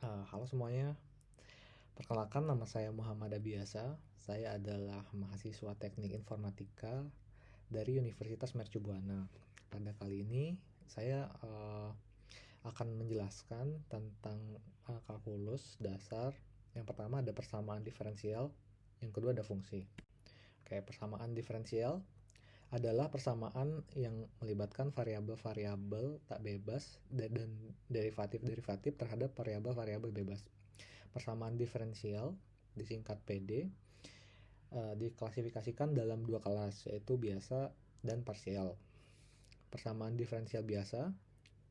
Halo semuanya, perkenalkan nama saya Muhammad Abiasa. Saya adalah mahasiswa Teknik Informatika dari Universitas Mercubuana. Pada kali ini saya akan menjelaskan tentang kalkulus dasar. Yang pertama ada persamaan diferensial, yang kedua ada fungsi. Oke, persamaan diferensial adalah persamaan yang melibatkan variabel-variabel tak bebas dan derivatif-derivatif terhadap variabel-variabel bebas. Persamaan diferensial disingkat PD diklasifikasikan dalam dua kelas, yaitu biasa dan parsial. Persamaan diferensial biasa,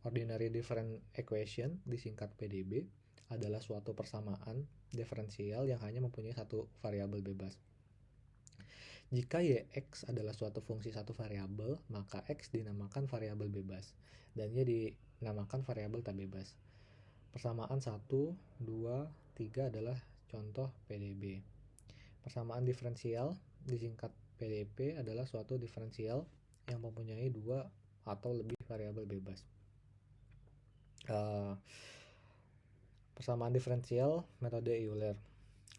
ordinary different equation disingkat PDB, adalah suatu persamaan diferensial yang hanya mempunyai satu variabel bebas. Jika Yx adalah suatu fungsi satu variabel, maka X dinamakan variabel bebas, dan Y dinamakan variabel tak bebas. Persamaan 1, 2, 3 adalah contoh PDB. Persamaan diferensial disingkat PDP adalah suatu diferensial yang mempunyai dua atau lebih variabel bebas. Persamaan diferensial metode Euler.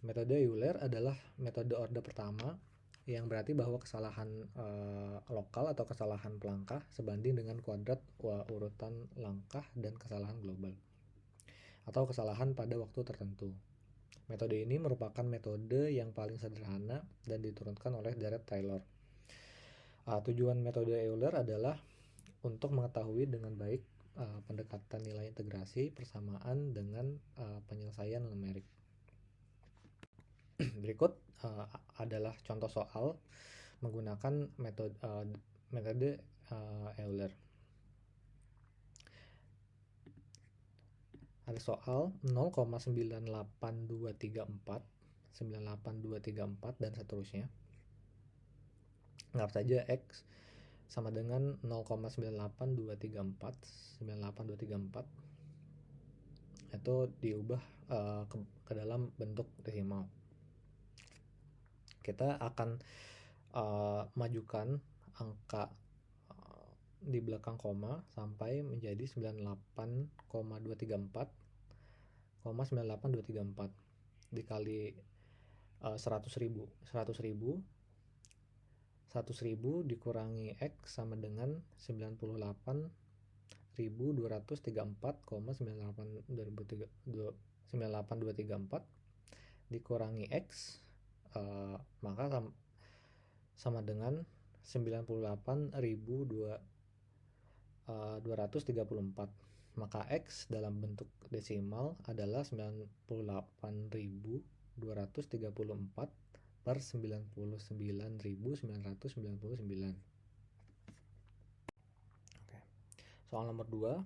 Metode Euler adalah metode orde pertama yang berarti bahwa kesalahan lokal atau kesalahan pelangkah sebanding dengan kuadrat urutan langkah dan kesalahan global atau kesalahan pada waktu tertentu. Metode ini merupakan metode yang paling sederhana dan diturunkan oleh Derek Taylor. Tujuan metode Euler adalah untuk mengetahui dengan baik pendekatan nilai integrasi persamaan dengan penyelesaian numerik. Berikut adalah contoh soal menggunakan metode Euler. Ada soal 0,98234, 98234 dan seterusnya. Anggap saja X sama dengan 0,98234, 98234. Itu diubah ke dalam bentuk desimal. Kita akan majukan angka di belakang koma sampai menjadi 98,234 dikali 100.000 dikurangi X sama dengan 98.234,98234 dikurangi X, maka sama dengan 98.234. Maka X dalam bentuk desimal adalah 98.234 per 99.999. Oke. Soal nomor 2,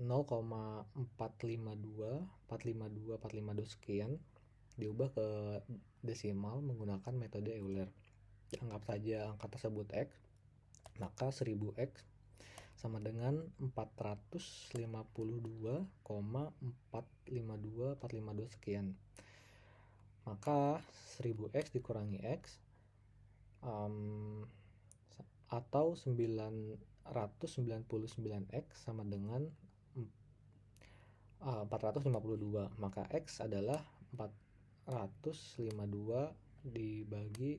0,452452 sekian diubah ke desimal menggunakan metode Euler. Anggap saja angka tersebut X, maka 1000X sama dengan 452,452452 sekian. Maka 1000X dikurangi X atau 999X sama dengan 452. Maka X adalah 452 dibagi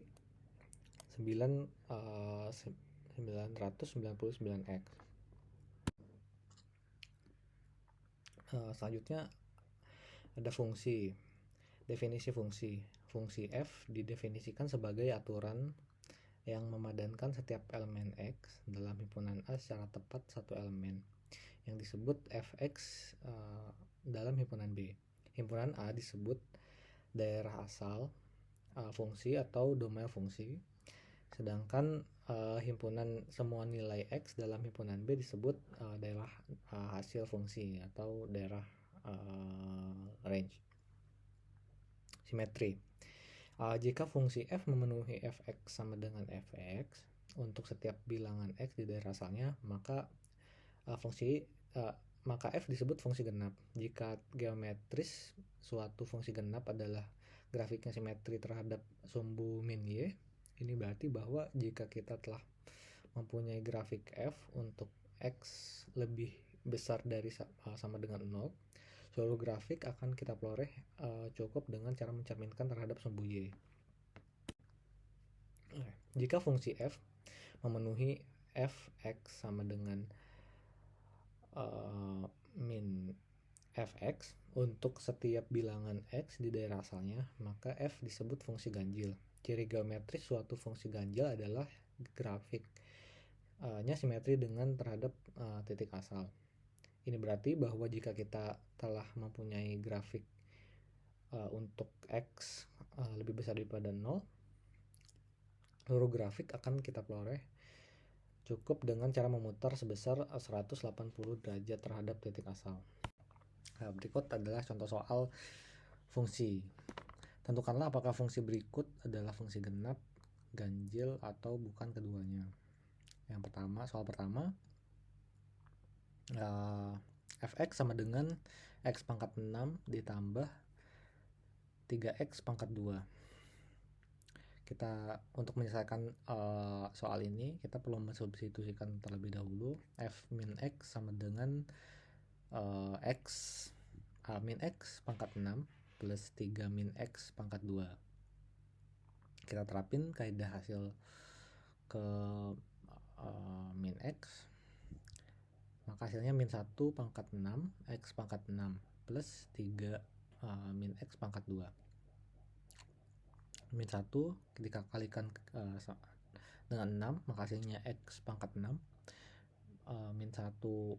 999X. Selanjutnya ada fungsi. Definisi fungsi. Fungsi f didefinisikan sebagai aturan yang memadankan setiap elemen X dalam himpunan A secara tepat satu elemen, yang disebut fx dalam himpunan B. Himpunan A disebut daerah asal fungsi atau domain fungsi, sedangkan himpunan semua nilai X dalam himpunan B disebut daerah hasil fungsi atau daerah range. Simetri. Jika fungsi f memenuhi fx sama dengan fx untuk setiap bilangan x di daerah asalnya, maka maka f disebut fungsi genap. Jika geometris suatu fungsi genap adalah grafiknya simetri terhadap sumbu min y, ini berarti bahwa jika kita telah mempunyai grafik f untuk x lebih besar dari sama dengan 0, Suatu grafik akan kita peroleh cukup dengan cara mencerminkan terhadap sumbu Y. Jika fungsi f memenuhi f(x) sama dengan min fx untuk setiap bilangan x di daerah asalnya, maka f disebut fungsi ganjil. Ciri geometris suatu fungsi ganjil adalah grafiknya simetri dengan terhadap titik asal. Ini berarti bahwa jika kita telah mempunyai grafik untuk x lebih besar daripada 0, seluruh grafik akan kita peroleh cukup dengan cara memutar sebesar 180 derajat terhadap titik asal. Nah, berikut adalah contoh soal fungsi. Tentukanlah apakah fungsi berikut adalah fungsi genap, ganjil, atau bukan keduanya. Yang pertama, soal pertama, fx sama dengan x pangkat 6 ditambah 3x pangkat 2. Kita untuk menyelesaikan soal ini kita perlu mensubstitusikan terlebih dahulu. F min x sama dengan x min x pangkat 6 plus 3 min x pangkat 2. Kita terapin kaidah hasil ke min x, maka hasilnya min 1 pangkat 6 x pangkat 6 plus 3 min x pangkat 2. Min 1 ketika kalikan dengan 6, maka hasilnya x pangkat 6. Min 1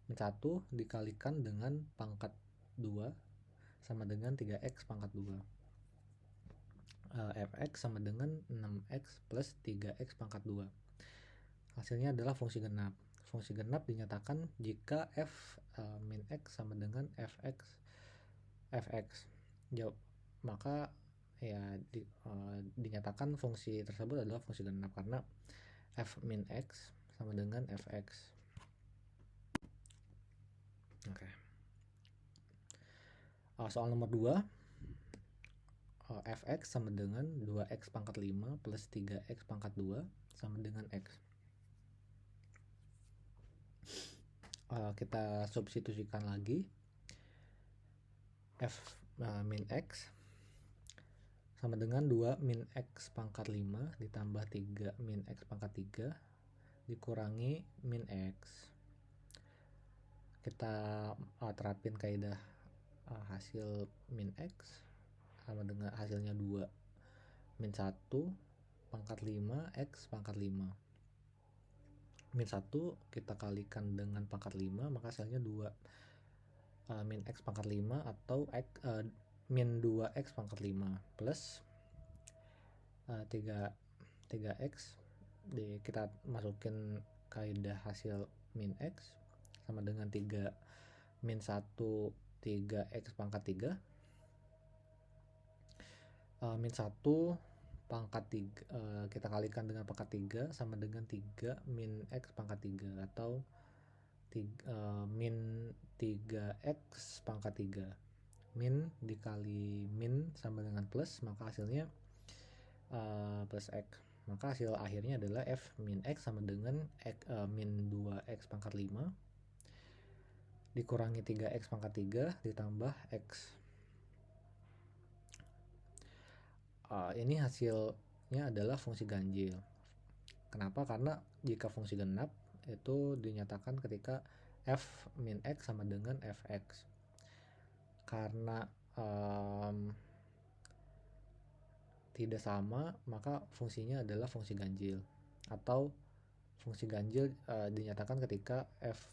min 1 dikalikan dengan pangkat 2 sama dengan 3x pangkat 2. Fx sama dengan 6x plus 3x pangkat 2. Hasilnya adalah fungsi genap. Fungsi genap dinyatakan jika f min x sama dengan fx. Maka ya dinyatakan fungsi tersebut adalah fungsi genap karena f min x sama dengan fx. Oke. Soal nomor 2, fx sama dengan 2x pangkat 5 plus 3x pangkat 2 sama dengan x. Kita substitusikan lagi. F min x sama dengan 2 min x pangkat 5 ditambah 3 min x pangkat 3 dikurangi min x. Kita terapin kaidah hasil min x sama dengan hasilnya 2 min 1 pangkat 5 x pangkat 5. Min 1 kita kalikan dengan pangkat 5, maka hasilnya 2 min x pangkat 5 atau min 2x pangkat 5 plus 3x kita masukin kaidah hasil min x sama dengan 3 min 1 3x pangkat 3 min 1 pangkat 3 kita kalikan dengan pangkat 3 sama dengan 3 min x pangkat 3 atau min 3x pangkat 3. Min dikali min sama dengan plus, maka hasilnya plus x. Maka hasil akhirnya adalah f min x sama dengan min 2x pangkat 5 dikurangi 3x pangkat 3 ditambah x. Ini hasilnya adalah fungsi ganjil. Kenapa? Karena jika fungsi genap itu dinyatakan ketika f min x sama dengan fx. Karena tidak sama, maka fungsinya adalah fungsi ganjil. Atau fungsi ganjil dinyatakan ketika f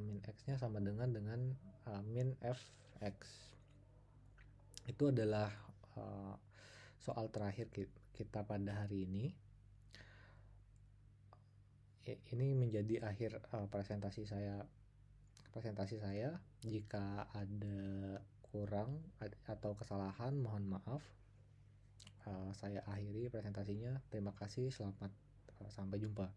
min x-nya sama dengan min fx. Itu adalah soal terakhir kita pada hari ini. Ini menjadi akhir presentasi saya. Jika ada kurang atau kesalahan, mohon maaf. Saya akhiri presentasinya. Terima kasih, selamat sampai jumpa.